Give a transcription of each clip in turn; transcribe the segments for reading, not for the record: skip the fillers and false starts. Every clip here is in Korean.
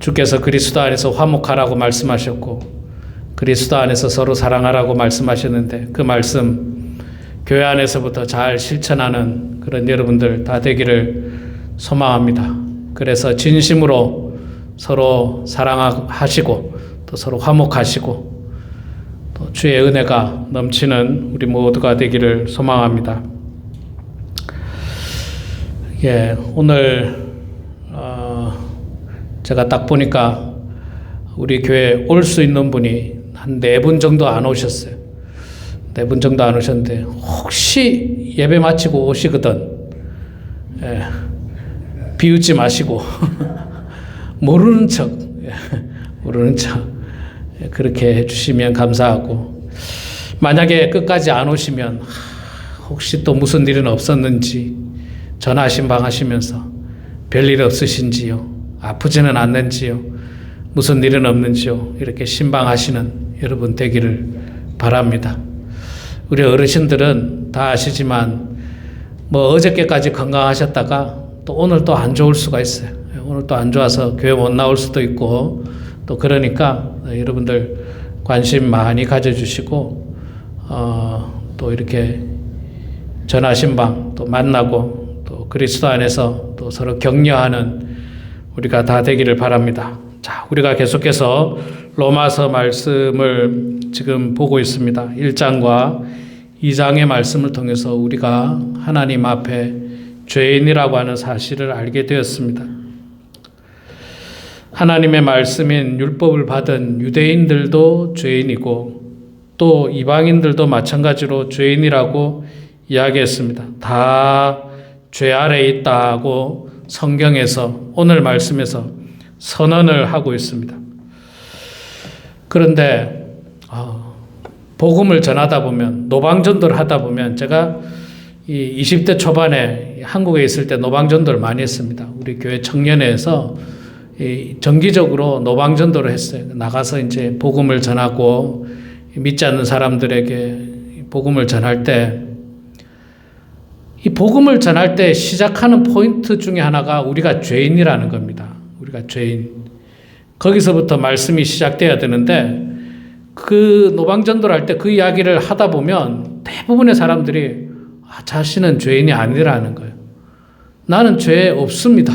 주께서 그리스도 안에서 화목하라고 말씀하셨고 그리스도 안에서 서로 사랑하라고 말씀하셨는데 그 말씀 교회 안에서부터 잘 실천하는 그런 여러분들 다 되기를 소망합니다. 그래서 진심으로 서로 사랑하시고 또 서로 화목하시고 또 주의 은혜가 넘치는 우리 모두가 되기를 소망합니다. 오늘 제가 딱 보니까 우리 교회 올 수 있는 분이 한 4분 정도 안 오셨어요. 4분 정도 안 오셨는데 혹시 예배 마치고 오시거든 비웃지 마시고 모르는 척 그렇게 해주시면 감사하고, 만약에 끝까지 안 오시면 혹시 또 무슨 일은 없었는지 전화 신방하시면서 별일 없으신지요, 아프지는 않는지요, 무슨 일은 없는지요, 이렇게 신방하시는 여러분 되기를 바랍니다. 우리 어르신들은 다 아시지만 어저께까지 건강하셨다가 또 오늘 또 안 좋을 수가 있어요. 오늘 또 안 좋아서 교회 못 나올 수도 있고, 또 그러니까 여러분들 관심 많이 가져주시고 또 이렇게 전화 신방 또 만나고 또 그리스도 안에서 또 서로 격려하는 우리가 다 되기를 바랍니다. 자, 우리가 계속해서 로마서 말씀을 지금 보고 있습니다. 1장과 2장의 말씀을 통해서 우리가 하나님 앞에 죄인이라고 하는 사실을 알게 되었습니다. 하나님의 말씀인 율법을 받은 유대인들도 죄인이고 또 이방인들도 마찬가지로 죄인이라고 이야기했습니다. 다 죄 아래에 있다고 성경에서 오늘 말씀에서 선언을 하고 있습니다. 그런데 복음을 전하다 보면, 노방전도를 하다 보면, 제가 이 20대 초반에 한국에 있을 때 노방전도를 많이 했습니다. 우리 교회 청년회에서 정기적으로 노방전도를 했어요. 나가서 이제 복음을 전하고 믿지 않는 사람들에게 복음을 전할 때, 이 복음을 전할 때 시작하는 포인트 중에 하나가 우리가 죄인이라는 겁니다. 우리가 죄인. 거기서부터 말씀이 시작돼야 되는데, 그 노방전도를 할 때 그 이야기를 하다 보면 대부분의 사람들이 자신은 죄인이 아니라는 거예요. 나는 죄 없습니다.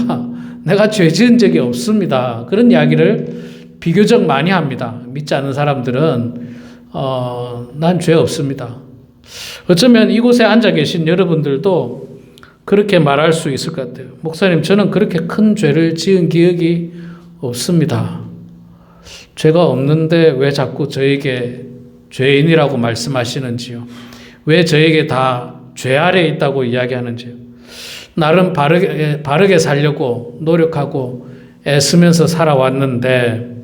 내가 죄 지은 적이 없습니다. 그런 이야기를 비교적 많이 합니다. 믿지 않는 사람들은 난 죄 없습니다. 어쩌면 이곳에 앉아 계신 여러분들도 그렇게 말할 수 있을 것 같아요. 목사님, 저는 그렇게 큰 죄를 지은 기억이 없습니다. 죄가 없는데 왜 자꾸 저에게 죄인이라고 말씀하시는지요? 왜 저에게 다 죄 아래에 있다고 이야기하는지요? 나름 바르게 살려고 노력하고 애쓰면서 살아왔는데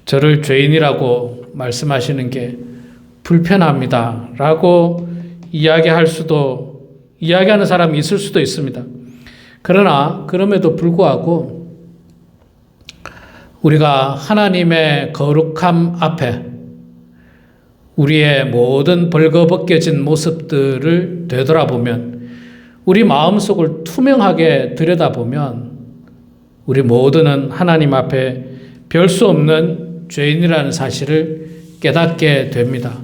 저를 죄인이라고 말씀하시는 게 불편합니다 라고 이야기하는 사람이 있을 수도 있습니다. 그러나 그럼에도 불구하고 우리가 하나님의 거룩함 앞에 우리의 모든 벌거벗겨진 모습들을 되돌아보면, 우리 마음속을 투명하게 들여다보면 우리 모두는 하나님 앞에 별 수 없는 죄인이라는 사실을 깨닫게 됩니다.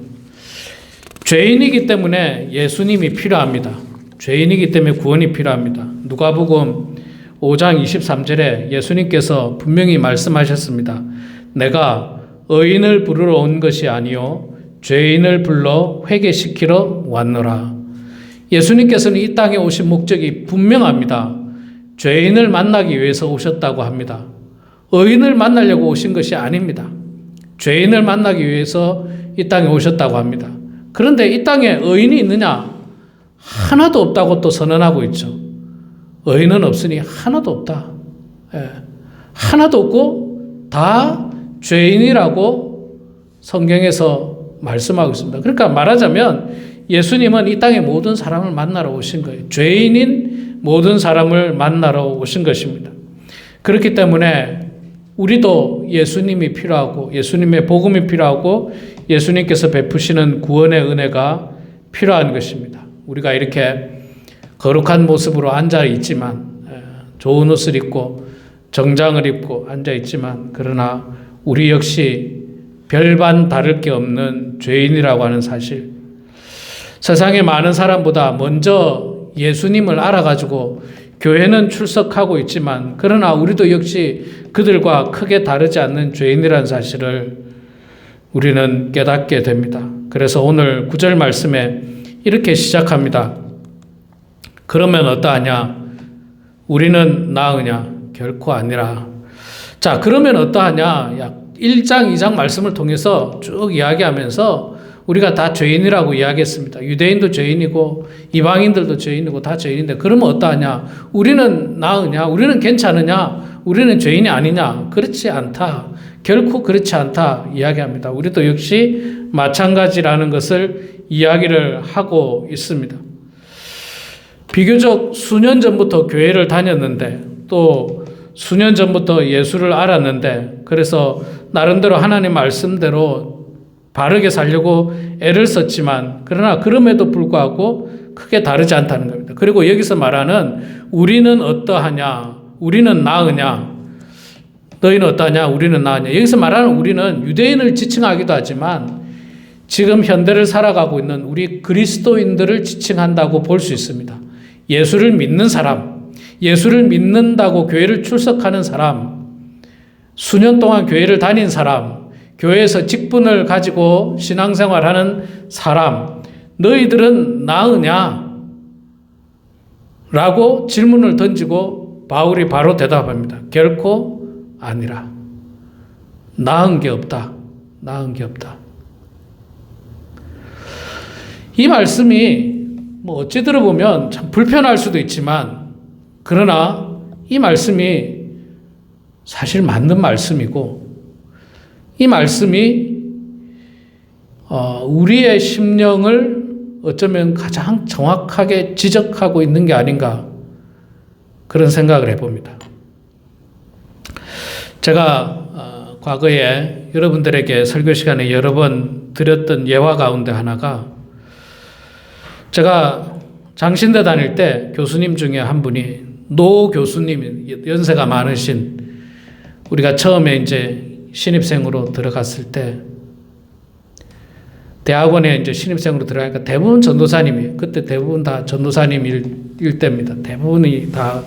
죄인이기 때문에 예수님이 필요합니다. 죄인이기 때문에 구원이 필요합니다. 누가복음 5장 23절에 예수님께서 분명히 말씀하셨습니다. 내가 의인을 부르러 온 것이 아니요 죄인을 불러 회개시키러 왔노라. 예수님께서는 이 땅에 오신 목적이 분명합니다. 죄인을 만나기 위해서 오셨다고 합니다. 의인을 만나려고 오신 것이 아닙니다. 죄인을 만나기 위해서 이 땅에 오셨다고 합니다. 그런데 이 땅에 의인이 있느냐? 하나도 없다고 또 선언하고 있죠. 의인은 없으니 하나도 없다. 하나도 없고 다 죄인이라고 성경에서 말씀하고 있습니다. 그러니까 말하자면 예수님은 이 땅에 모든 사람을 만나러 오신 거예요. 죄인인 모든 사람을 만나러 오신 것입니다. 그렇기 때문에 우리도 예수님이 필요하고 예수님의 복음이 필요하고 예수님께서 베푸시는 구원의 은혜가 필요한 것입니다. 우리가 이렇게 거룩한 모습으로 앉아 있지만, 좋은 옷을 입고 정장을 입고 앉아 있지만 그러나 우리 역시 별반 다를 게 없는 죄인이라고 하는 사실. 세상의 많은 사람보다 먼저 예수님을 알아가지고 교회는 출석하고 있지만 그러나 우리도 역시 그들과 크게 다르지 않는 죄인이라는 사실을 우리는 깨닫게 됩니다. 그래서 오늘 9절 말씀에 이렇게 시작합니다. 그러면 어떠하냐? 우리는 나으냐? 결코 아니라. 자, 그러면 어떠하냐? 약 1장, 2장 말씀을 통해서 쭉 이야기하면서 우리가 다 죄인이라고 이야기했습니다. 유대인도 죄인이고 이방인들도 죄인이고 다 죄인인데 그러면 어떠하냐? 우리는 나으냐? 우리는 괜찮으냐? 우리는 죄인이 아니냐? 그렇지 않다. 결코 그렇지 않다 이야기합니다. 우리도 역시 마찬가지라는 것을 이야기를 하고 있습니다. 비교적 수년 전부터 교회를 다녔는데 또 수년 전부터 예수를 알았는데 그래서 나름대로 하나님 말씀대로 바르게 살려고 애를 썼지만 그러나 그럼에도 불구하고 크게 다르지 않다는 겁니다. 그리고 여기서 말하는 우리는 어떠하냐, 우리는 나으냐, 너희는 어떠하냐, 우리는 나으냐. 여기서 말하는 우리는 유대인을 지칭하기도 하지만 지금 현대를 살아가고 있는 우리 그리스도인들을 지칭한다고 볼 수 있습니다. 예수를 믿는 사람, 예수를 믿는다고 교회를 출석하는 사람, 수년 동안 교회를 다닌 사람, 교회에서 직분을 가지고 신앙생활하는 사람, 너희들은 나으냐? 라고 질문을 던지고 바울이 바로 대답합니다. 결코 아니라. 나은 게 없다. 나은 게 없다. 이 말씀이 뭐 어찌 들어보면 참 불편할 수도 있지만 그러나 이 말씀이 사실 맞는 말씀이고 이 말씀이 우리의 심령을 어쩌면 가장 정확하게 지적하고 있는 게 아닌가 그런 생각을 해봅니다. 제가 과거에 여러분들에게 설교 시간에 여러 번 드렸던 예화 가운데 하나가 제가 장신대 다닐 때 교수님 중에 한 분이 노 교수님, 연세가 많으신 우리가 처음에 이제 신입생으로 들어갔을 때 대학원에 이제 신입생으로 들어가니까 대부분 전도사님이 그때 대부분 다 전도사님일 때입니다. 대부분이 다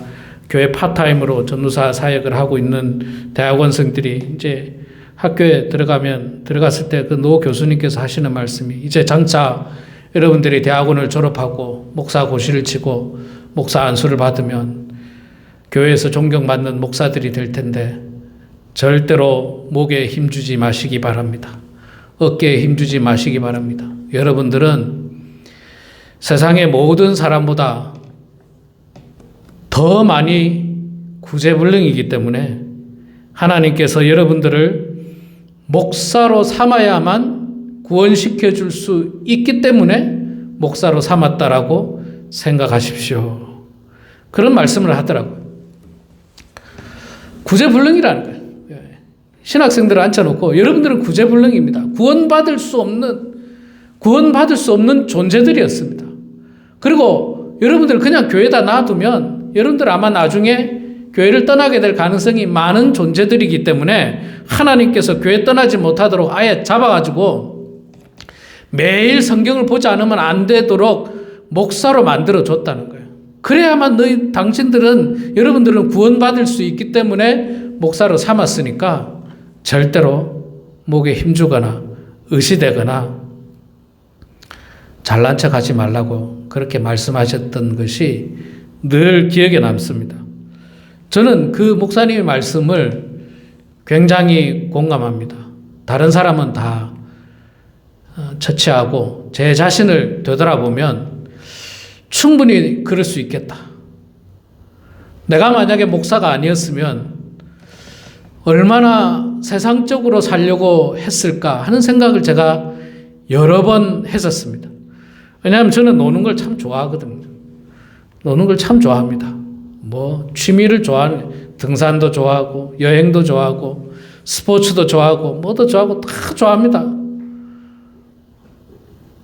교회 파타임으로 전도사 사역을 하고 있는 대학원생들이 이제 학교에 들어갔을 때 그 노 교수님께서 하시는 말씀이 이제 장차 여러분들이 대학원을 졸업하고 목사 고시를 치고 목사 안수를 받으면 교회에서 존경받는 목사들이 될 텐데 절대로 목에 힘주지 마시기 바랍니다. 어깨에 힘주지 마시기 바랍니다. 여러분들은 세상의 모든 사람보다 더 많이 구제불능이기 때문에 하나님께서 여러분들을 목사로 삼아야만 구원시켜 줄 수 있기 때문에 목사로 삼았다라고 생각하십시오. 그런 말씀을 하더라고요. 구제불능이라는 거예요. 신학생들을 앉혀놓고 여러분들은 구제불능입니다. 구원받을 수 없는 존재들이었습니다. 그리고 여러분들 그냥 교회에다 놔두면 여러분들 아마 나중에 교회를 떠나게 될 가능성이 많은 존재들이기 때문에 하나님께서 교회 떠나지 못하도록 아예 잡아가지고 매일 성경을 보지 않으면 안 되도록 목사로 만들어줬다는 거예요. 그래야만 여러분들은 구원받을 수 있기 때문에 목사로 삼았으니까 절대로 목에 힘주거나 의시되거나 잘난 척 하지 말라고 그렇게 말씀하셨던 것이 늘 기억에 남습니다. 저는 그 목사님의 말씀을 굉장히 공감합니다. 다른 사람은 다 처치하고 제 자신을 되돌아보면 충분히 그럴 수 있겠다. 내가 만약에 목사가 아니었으면 얼마나 세상적으로 살려고 했을까 하는 생각을 제가 여러 번 했었습니다. 왜냐하면 저는 노는 걸 참 좋아하거든요. 노는 걸 참 좋아합니다. 취미를 좋아하는, 등산도 좋아하고, 여행도 좋아하고, 스포츠도 좋아하고, 뭐도 좋아하고, 다 좋아합니다.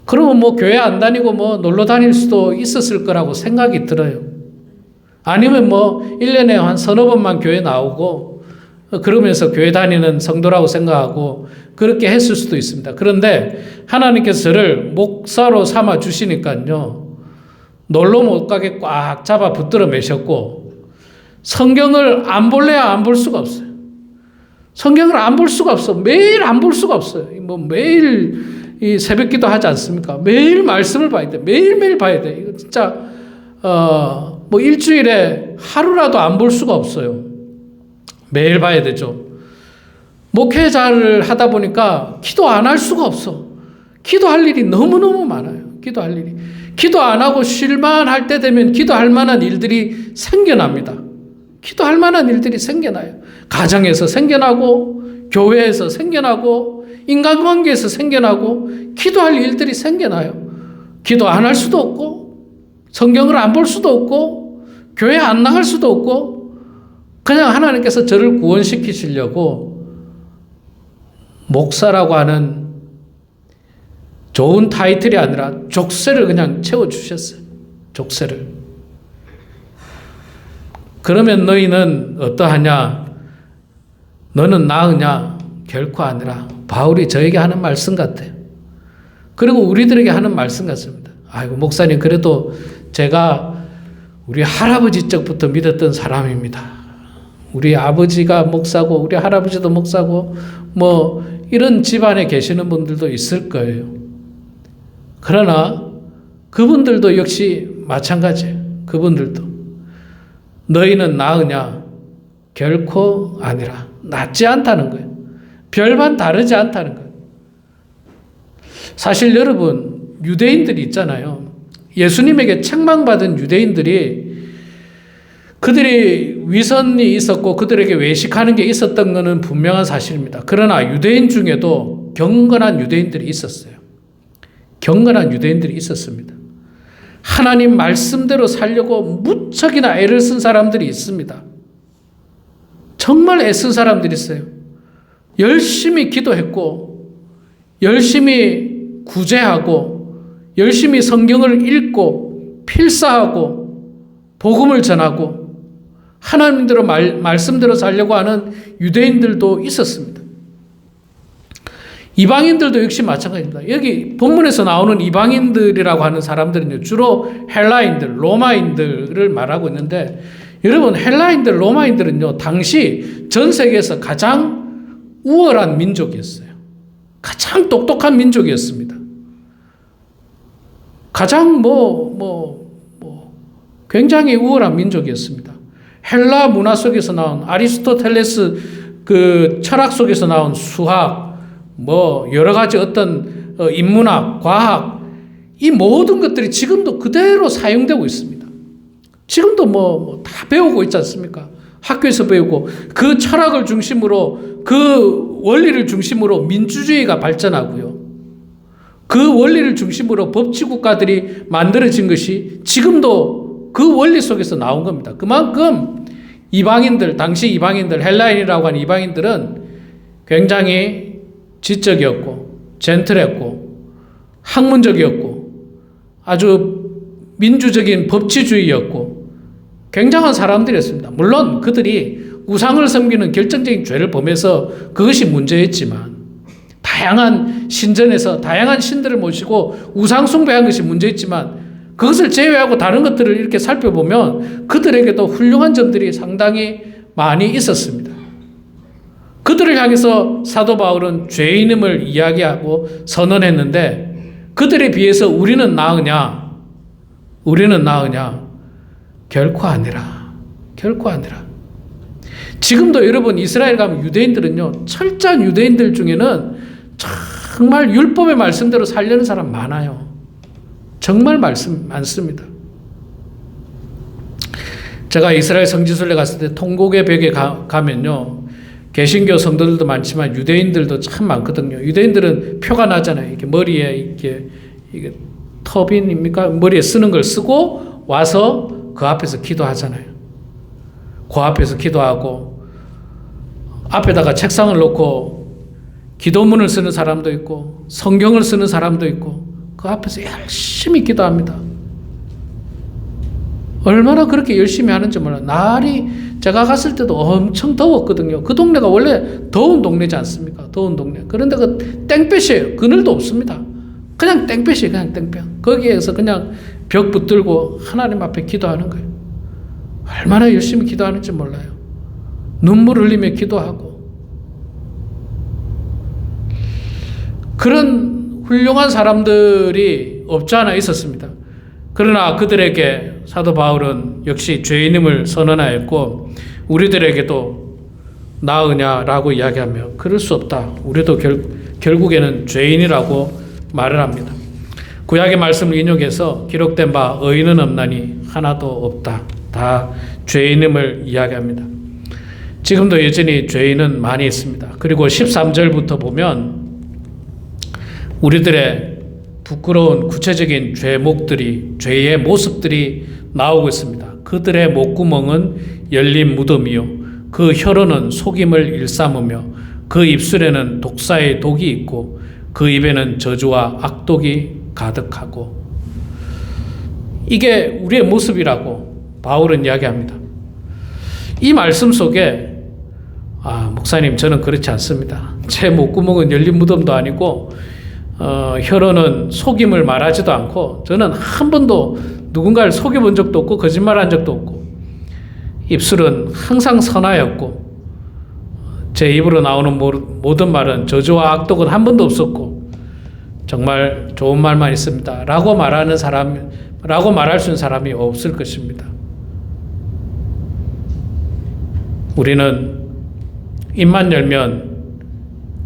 그러면 교회 안 다니고 놀러 다닐 수도 있었을 거라고 생각이 들어요. 아니면 뭐 1년에 한 서너 번만 교회 나오고 그러면서 교회 다니는 성도라고 생각하고 그렇게 했을 수도 있습니다. 그런데 하나님께서 저를 목사로 삼아 주시니까요. 놀러 못 가게 꽉 잡아 붙들어 매셨고 성경을 안 볼래야 안 볼 수가 없어요. 성경을 안 볼 수가 없어. 매일 안 볼 수가 없어요. 뭐 매일 이 새벽 기도 하지 않습니까? 매일 말씀을 봐야 돼. 매일매일 봐야 돼. 이거 진짜 뭐 일주일에 하루라도 안 볼 수가 없어요. 매일 봐야 되죠. 목회자를 하다 보니까 기도 안 할 수가 없어. 기도할 일이 너무너무 많아요. 기도할 일이. 기도 안 하고 쉴만 할 때 되면 기도할 만한 일들이 생겨납니다. 기도할 만한 일들이 생겨나요. 가정에서 생겨나고 교회에서 생겨나고 인간관계에서 생겨나고 기도할 일들이 생겨나요. 기도 안 할 수도 없고 성경을 안 볼 수도 없고 교회 안 나갈 수도 없고 그냥 하나님께서 저를 구원시키시려고 목사라고 하는 좋은 타이틀이 아니라 족쇄를 그냥 채워주셨어요. 족쇄를. 그러면 너희는 어떠하냐? 너는 나으냐? 결코 아니라 바울이 저에게 하는 말씀 같아요. 그리고 우리들에게 하는 말씀 같습니다. 아이고 목사님 그래도 제가 우리 할아버지 쪽부터 믿었던 사람입니다. 우리 아버지가 목사고 우리 할아버지도 목사고 뭐 이런 집안에 계시는 분들도 있을 거예요. 그러나 그분들도 역시 마찬가지예요. 그분들도 너희는 나으냐? 결코 아니라 낫지 않다는 거예요. 별반 다르지 않다는 거예요. 사실 여러분 유대인들이 있잖아요. 예수님에게 책망받은 유대인들이 그들이 위선이 있었고 그들에게 외식하는 게 있었던 것은 분명한 사실입니다. 그러나 유대인 중에도 경건한 유대인들이 있었어요. 경건한 유대인들이 있었습니다. 하나님 말씀대로 살려고 무척이나 애를 쓴 사람들이 있습니다. 정말 애쓴 사람들이 있어요. 열심히 기도했고 열심히 구제하고 열심히 성경을 읽고 필사하고 복음을 전하고 하나님대로 말씀대로 살려고 하는 유대인들도 있었습니다. 이방인들도 역시 마찬가지입니다. 여기 본문에서 나오는 이방인들이라고 하는 사람들은요, 주로 헬라인들, 로마인들을 말하고 있는데, 여러분, 헬라인들, 로마인들은요, 당시 전 세계에서 가장 우월한 민족이었어요. 가장 똑똑한 민족이었습니다. 가장 굉장히 우월한 민족이었습니다. 헬라 문화 속에서 나온 아리스토텔레스 그 철학 속에서 나온 수학, 여러 가지 어떤 인문학, 과학, 이 모든 것들이 지금도 그대로 사용되고 있습니다. 지금도 다 배우고 있지 않습니까? 학교에서 배우고 그 철학을 중심으로 그 원리를 중심으로 민주주의가 발전하고요. 그 원리를 중심으로 법치국가들이 만들어진 것이 지금도 그 원리 속에서 나온 겁니다. 그만큼 이방인들, 당시 이방인들, 헬라인이라고 하는 이방인들은 굉장히 지적이었고 젠틀했고 학문적이었고 아주 민주적인 법치주의였고 굉장한 사람들이었습니다. 물론 그들이 우상을 섬기는 결정적인 죄를 범해서 그것이 문제였지만 다양한 신전에서 다양한 신들을 모시고 우상 숭배한 것이 문제였지만 그것을 제외하고 다른 것들을 이렇게 살펴보면 그들에게도 훌륭한 점들이 상당히 많이 있었습니다. 그들을 향해서 사도 바울은 죄인임을 이야기하고 선언했는데 그들에 비해서 우리는 나으냐? 우리는 나으냐? 결코 아니라. 결코 아니라. 지금도 여러분 이스라엘 가면 유대인들은요. 철저한 유대인들 중에는 정말 율법의 말씀대로 살려는 사람 많아요. 정말 많습니다. 제가 이스라엘 성지순례 갔을 때 통곡의 벽에 가면요. 개신교 성도들도 많지만 유대인들도 참 많거든요. 유대인들은 표가 나잖아요. 이렇게 머리에 이게 터빈입니까? 머리에 쓰는 걸 쓰고 와서 그 앞에서 기도하잖아요. 그 앞에서 기도하고 앞에다가 책상을 놓고 기도문을 쓰는 사람도 있고 성경을 쓰는 사람도 있고 그 앞에서 열심히 기도합니다. 얼마나 그렇게 열심히 하는지 몰라요. 날이 제가 갔을 때도 엄청 더웠거든요. 그 동네가 원래 더운 동네지 않습니까? 더운 동네. 그런데 그 땡볕이에요. 그늘도 없습니다. 그냥 땡볕이에요. 그냥 땡볕. 거기에서 그냥 벽 붙들고 하나님 앞에 기도하는 거예요. 얼마나 열심히 기도하는지 몰라요. 눈물 흘리며 기도하고. 그런 훌륭한 사람들이 없지 않아 있었습니다. 그러나 그들에게 사도 바울은 역시 죄인임을 선언하였고 우리들에게도 나으냐라고 이야기하며 그럴 수 없다. 우리도 결국에는 죄인이라고 말을 합니다. 구약의 말씀을 인용해서 기록된 바 의인은 없나니 하나도 없다. 다 죄인임을 이야기합니다. 지금도 여전히 죄인은 많이 있습니다. 그리고 13절부터 보면 우리들의 부끄러운 구체적인 죄목들이, 죄의 모습들이 나오고 있습니다. 그들의 목구멍은 열린 무덤이요 그 혀로는 속임을 일삼으며 그 입술에는 독사의 독이 있고 그 입에는 저주와 악독이 가득하고. 이게 우리의 모습이라고 바울은 이야기합니다. 이 말씀 속에 목사님 저는 그렇지 않습니다. 제 목구멍은 열린 무덤도 아니고 혀로는 속임을 말하지도 않고 저는 한 번도 누군가를 속여본 적도 없고 거짓말한 적도 없고 입술은 항상 선하였고 제 입으로 나오는 모든 말은 저주와 악독은 한 번도 없었고 정말 좋은 말만 있습니다. 라고 말할 수 있는 사람이 없을 것입니다. 우리는 입만 열면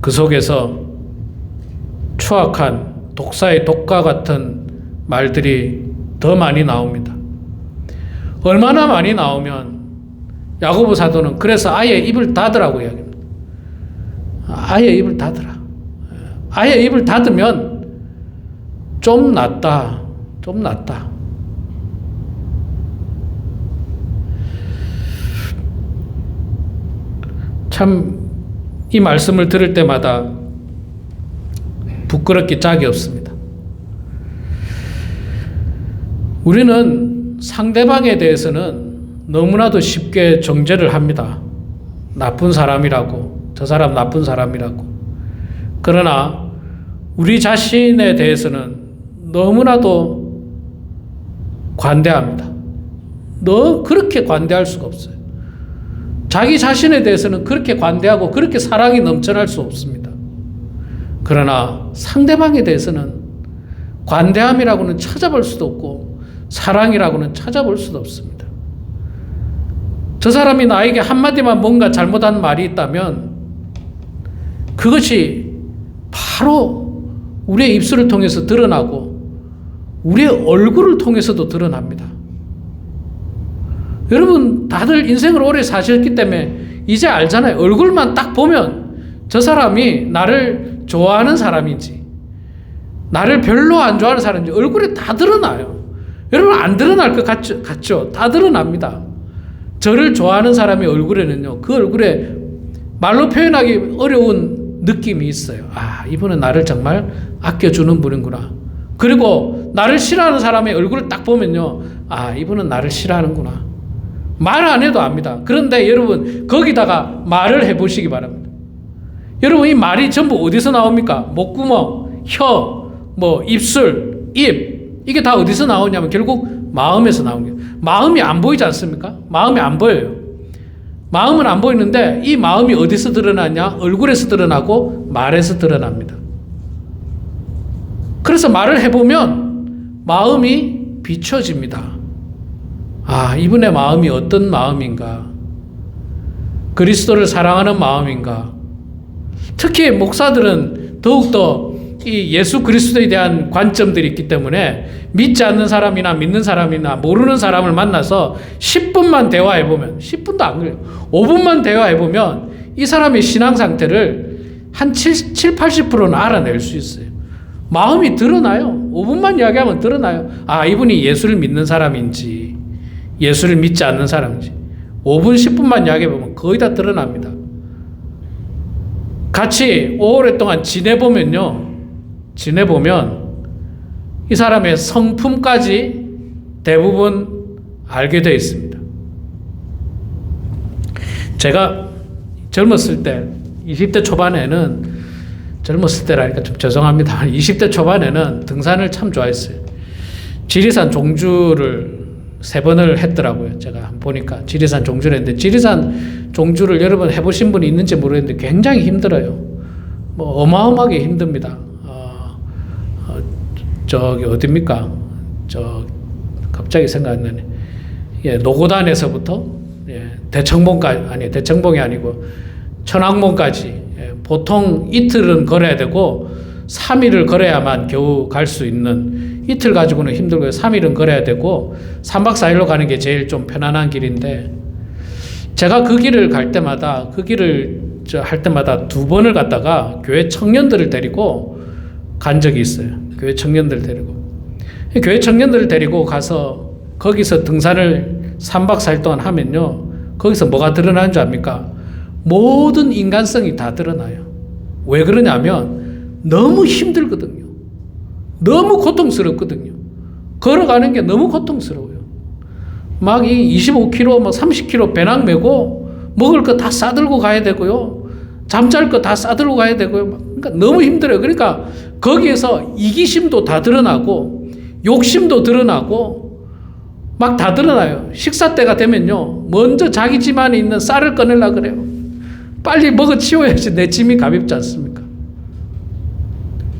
그 속에서 추악한 독사의 독과 같은 말들이 더 많이 나옵니다. 얼마나 많이 나오면 야고보 사도는 그래서 아예 입을 닫으라고 이야기합니다. 아예 입을 닫으라. 아예 입을 닫으면 좀 낫다. 좀 낫다. 참 이 말씀을 들을 때마다 부끄럽기 짝이 없습니다. 우리는 상대방에 대해서는 너무나도 쉽게 정죄를 합니다. 나쁜 사람이라고, 저 사람 나쁜 사람이라고. 그러나 우리 자신에 대해서는 너무나도 관대합니다. 그렇게 관대할 수가 없어요. 자기 자신에 대해서는 그렇게 관대하고 그렇게 사랑이 넘쳐날 수 없습니다. 그러나 상대방에 대해서는 관대함이라고는 찾아볼 수도 없고 사랑이라고는 찾아볼 수도 없습니다. 저 사람이 나에게 한마디만 뭔가 잘못한 말이 있다면 그것이 바로 우리의 입술을 통해서 드러나고 우리의 얼굴을 통해서도 드러납니다. 여러분 다들 인생을 오래 사셨기 때문에 이제 알잖아요. 얼굴만 딱 보면 저 사람이 나를 좋아하는 사람인지 나를 별로 안 좋아하는 사람인지 얼굴에 다 드러나요. 여러분 안 드러날 것 같죠? 다 드러납니다. 저를 좋아하는 사람의 얼굴에는요. 그 얼굴에 말로 표현하기 어려운 느낌이 있어요. 이분은 나를 정말 아껴주는 분이구나. 그리고 나를 싫어하는 사람의 얼굴을 딱 보면요. 이분은 나를 싫어하는구나. 말 안 해도 압니다. 그런데 여러분 거기다가 말을 해보시기 바랍니다. 여러분 이 말이 전부 어디서 나옵니까? 목구멍, 혀, 입술, 입 이게 다 어디서 나오냐면 결국 마음에서 나오는 거예요. 마음이 안 보이지 않습니까? 마음이 안 보여요. 마음은 안 보이는데 이 마음이 어디서 드러나냐? 얼굴에서 드러나고 말에서 드러납니다. 그래서 말을 해보면 마음이 비춰집니다. 이분의 마음이 어떤 마음인가? 그리스도를 사랑하는 마음인가? 특히 목사들은 더욱더 이 예수 그리스도에 대한 관점들이 있기 때문에 믿지 않는 사람이나 믿는 사람이나 모르는 사람을 만나서 10분만 대화해보면 10분도 안 걸려요. 5분만 대화해보면 이 사람의 신앙 상태를 한 70-80%는 알아낼 수 있어요. 마음이 드러나요. 5분만 이야기하면 드러나요. 이분이 예수를 믿는 사람인지 예수를 믿지 않는 사람인지 5분 10분만 이야기해보면 거의 다 드러납니다. 같이 오랫동안 지내보면 이 사람의 성품까지 대부분 알게 되어 있습니다. 제가 젊었을 때 20대 초반에는 젊었을 때라니까 좀 죄송합니다. 20대 초반에는 등산을 참 좋아했어요. 지리산 종주를 3번을 했더라고요. 제가 보니까 지리산 종주를 했는데 지리산 종주를 여러 번 해보신 분이 있는지 모르겠는데 굉장히 힘들어요. 뭐 어마어마하게 힘듭니다. 저기 어딥니까? 갑자기 생각 안 나네. 예, 노고단에서부터 대청봉까지, 아니 대청봉이 아니고 천왕봉까지 보통 이틀은 걸어야 되고 3일을 걸어야만 겨우 갈 수 있는, 이틀 가지고는 힘들고요. 3일은 걸어야 되고 3박 4일로 가는 게 제일 좀 편안한 길인데, 제가 그 길을 갈 때마다, 그 길을 할 때마다 2번을 갔다가 교회 청년들을 데리고 간 적이 있어요. 교회 청년들 데리고. 교회 청년들을 데리고 가서 거기서 등산을 3박 4일 동안 하면요, 거기서 뭐가 드러나는 줄 압니까? 모든 인간성이 다 드러나요. 왜 그러냐면 너무 힘들거든요. 너무 고통스럽거든요. 걸어가는 게 너무 고통스러워요. 막 이 25km, 막 30km 배낭 메고 먹을 거 다 싸들고 가야 되고요. 잠잘 거 다 싸들고 가야 되고요. 그러니까 너무 힘들어요. 그러니까 거기에서 이기심도 다 드러나고 욕심도 드러나고 막 다 드러나요. 식사 때가 되면요, 먼저 자기 집 안에 있는 쌀을 꺼내려고 그래요. 빨리 먹어 치워야지 내 짐이 가볍지 않습니까?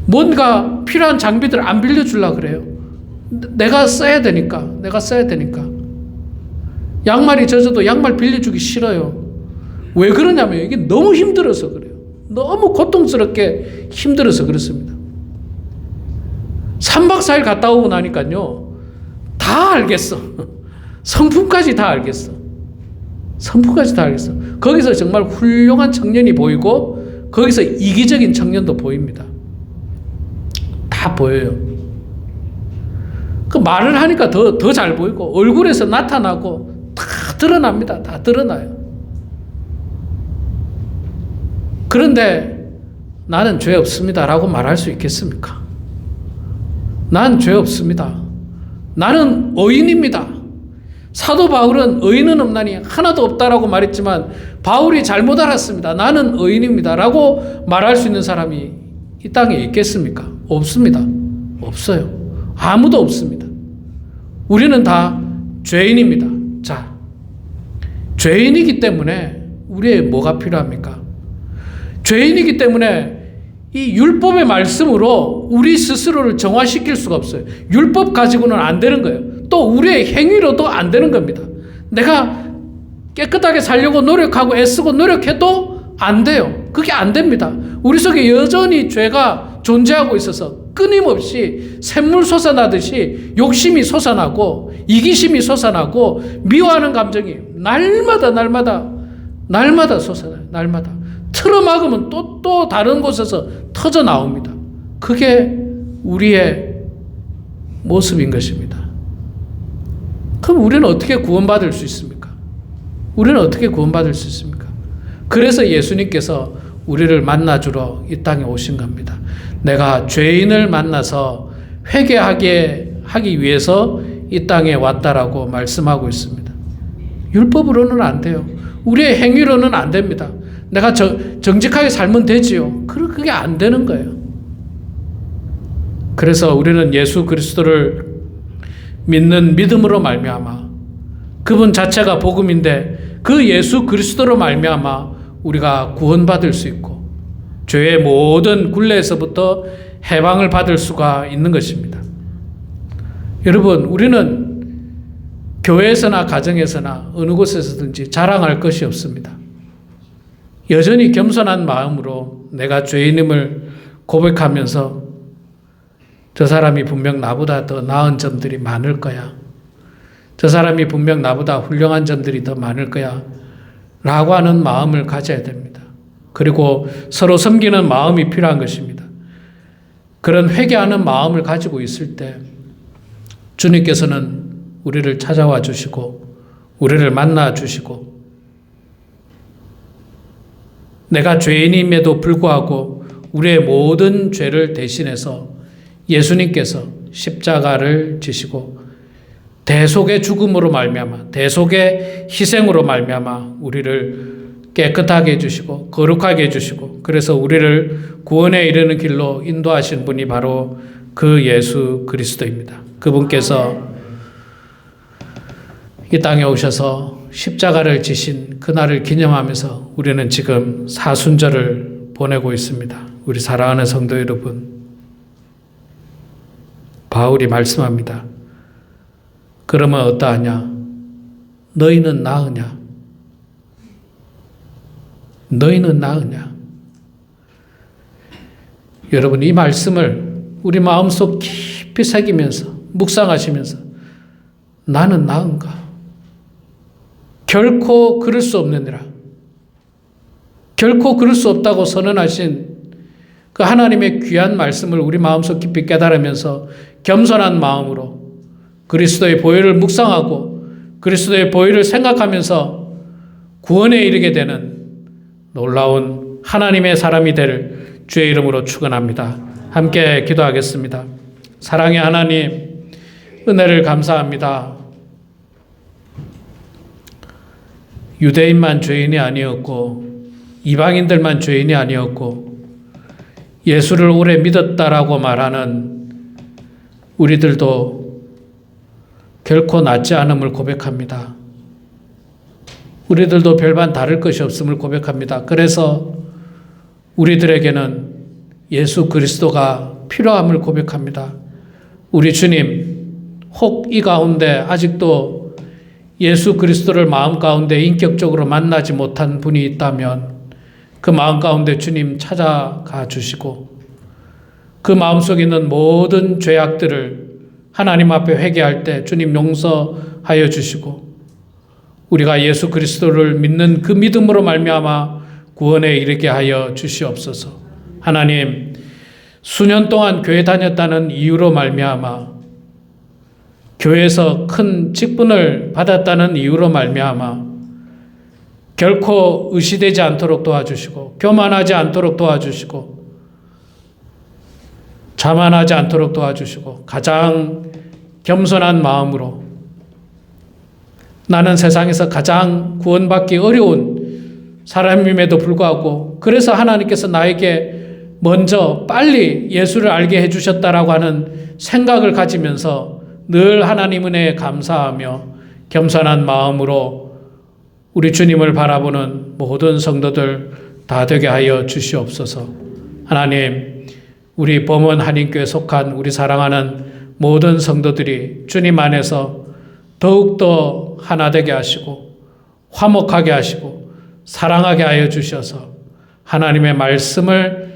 뭔가 필요한 장비들 안 빌려주려고 그래요. 내가 써야 되니까. 양말이 젖어도 양말 빌려주기 싫어요. 왜 그러냐면 이게 너무 힘들어서 그래요. 너무 고통스럽게 힘들어서 그렇습니다. 3박 4일 갔다 오고 나니까요, 다 알겠어. 성품까지 다 알겠어. 거기서 정말 훌륭한 청년이 보이고 거기서 이기적인 청년도 보입니다. 다 보여요. 그 말을 하니까 더 잘 보이고 얼굴에서 나타나고 다 드러납니다. 다 드러나요. 그런데 나는 죄 없습니다라고 말할 수 있겠습니까? 난 죄 없습니다. 나는 의인입니다. 사도 바울은 의인은 없나니 하나도 없다라고 말했지만 바울이 잘못 알았습니다. 나는 의인입니다 라고 말할 수 있는 사람이 이 땅에 있겠습니까? 없습니다. 없어요. 아무도 없습니다. 우리는 다 죄인입니다. 자, 죄인이기 때문에 우리의 뭐가 필요합니까? 죄인이기 때문에 이 율법의 말씀으로 우리 스스로를 정화시킬 수가 없어요. 율법 가지고는 안 되는 거예요. 또 우리의 행위로도 안 되는 겁니다. 내가 깨끗하게 살려고 노력하고 애쓰고 노력해도 안 돼요. 그게 안 됩니다. 우리 속에 여전히 죄가 존재하고 있어서 끊임없이 샘물 솟아나듯이 욕심이 솟아나고 이기심이 솟아나고 미워하는 감정이 날마다 솟아나요. 날마다. 틀어막으면 또 다른 곳에서 터져 나옵니다. 그게 우리의 모습인 것입니다. 그럼 우리는 어떻게 구원받을 수 있습니까? 그래서 예수님께서 우리를 만나주러 이 땅에 오신 겁니다. 내가 죄인을 만나서 회개하게 하기 위해서 이 땅에 왔다라고 말씀하고 있습니다. 율법으로는 안 돼요. 우리의 행위로는 안 됩니다. 내가 정직하게 살면 되지요. 그게 안 되는 거예요. 그래서 우리는 예수 그리스도를 믿는 믿음으로 말미암아, 그분 자체가 복음인데 그 예수 그리스도로 말미암아 우리가 구원받을 수 있고 죄의 모든 굴레에서부터 해방을 받을 수가 있는 것입니다. 여러분, 우리는 교회에서나 가정에서나 어느 곳에서든지 자랑할 것이 없습니다. 여전히 겸손한 마음으로 내가 죄인임을 고백하면서 저 사람이 분명 나보다 더 나은 점들이 많을 거야. 저 사람이 분명 나보다 훌륭한 점들이 더 많을 거야. 라고 하는 마음을 가져야 됩니다. 그리고 서로 섬기는 마음이 필요한 것입니다. 그런 회개하는 마음을 가지고 있을 때 주님께서는 우리를 찾아와 주시고 우리를 만나 주시고 내가 죄인임에도 불구하고 우리의 모든 죄를 대신해서 예수님께서 십자가를 지시고 대속의 죽음으로 말미암아, 대속의 희생으로 말미암아 우리를 깨끗하게 해주시고 거룩하게 해주시고, 그래서 우리를 구원에 이르는 길로 인도하신 분이 바로 그 예수 그리스도입니다. 그분께서 이 땅에 오셔서 십자가를 지신 그날을 기념하면서 우리는 지금 사순절을 보내고 있습니다. 우리 사랑하는 성도 여러분, 바울이 말씀합니다. 그러면 어떠하냐? 너희는 나으냐? 너희는 나으냐? 여러분, 이 말씀을 우리 마음속 깊이 새기면서 묵상하시면서 나는 나은가? 결코 그럴 수 없느니라. 결코 그럴 수 없다고 선언하신 그 하나님의 귀한 말씀을 우리 마음속 깊이 깨달으면서 겸손한 마음으로 그리스도의 보혈을 묵상하고 그리스도의 보혈을 생각하면서 구원에 이르게 되는 놀라운 하나님의 사람이 될 주의 이름으로 축원합니다. 함께 기도하겠습니다. 사랑의 하나님, 은혜를 감사합니다. 유대인만 죄인이 아니었고 이방인들만 죄인이 아니었고 예수를 오래 믿었다라고 말하는 우리들도 결코 낫지 않음을 고백합니다. 우리들도 별반 다를 것이 없음을 고백합니다. 그래서 우리들에게는 예수 그리스도가 필요함을 고백합니다. 우리 주님, 혹 이 가운데 아직도 예수 그리스도를 마음 가운데 인격적으로 만나지 못한 분이 있다면 그 마음 가운데 주님 찾아가 주시고 그 마음속에 있는 모든 죄악들을 하나님 앞에 회개할 때 주님 용서하여 주시고 우리가 예수 그리스도를 믿는 그 믿음으로 말미암아 구원에 이르게 하여 주시옵소서. 하나님, 수년 동안 교회 다녔다는 이유로 말미암아 교회에서 큰 직분을 받았다는 이유로 말미암아 결코 의시되지 않도록 도와주시고 교만하지 않도록 도와주시고 자만하지 않도록 도와주시고 가장 겸손한 마음으로 나는 세상에서 가장 구원받기 어려운 사람임에도 불구하고 그래서 하나님께서 나에게 먼저 빨리 예수를 알게 해주셨다라고 하는 생각을 가지면서 늘 하나님 은혜에 감사하며 겸손한 마음으로 우리 주님을 바라보는 모든 성도들 다 되게 하여 주시옵소서. 하나님, 우리 범원 한인교회에 속한 우리 사랑하는 모든 성도들이 주님 안에서 더욱더 하나 되게 하시고 화목하게 하시고 사랑하게 하여 주셔서 하나님의 말씀을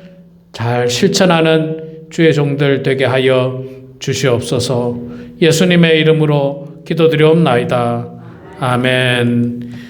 잘 실천하는 주의 종들 되게 하여 주시옵소서. 예수님의 이름으로 기도드리옵나이다. 아멘.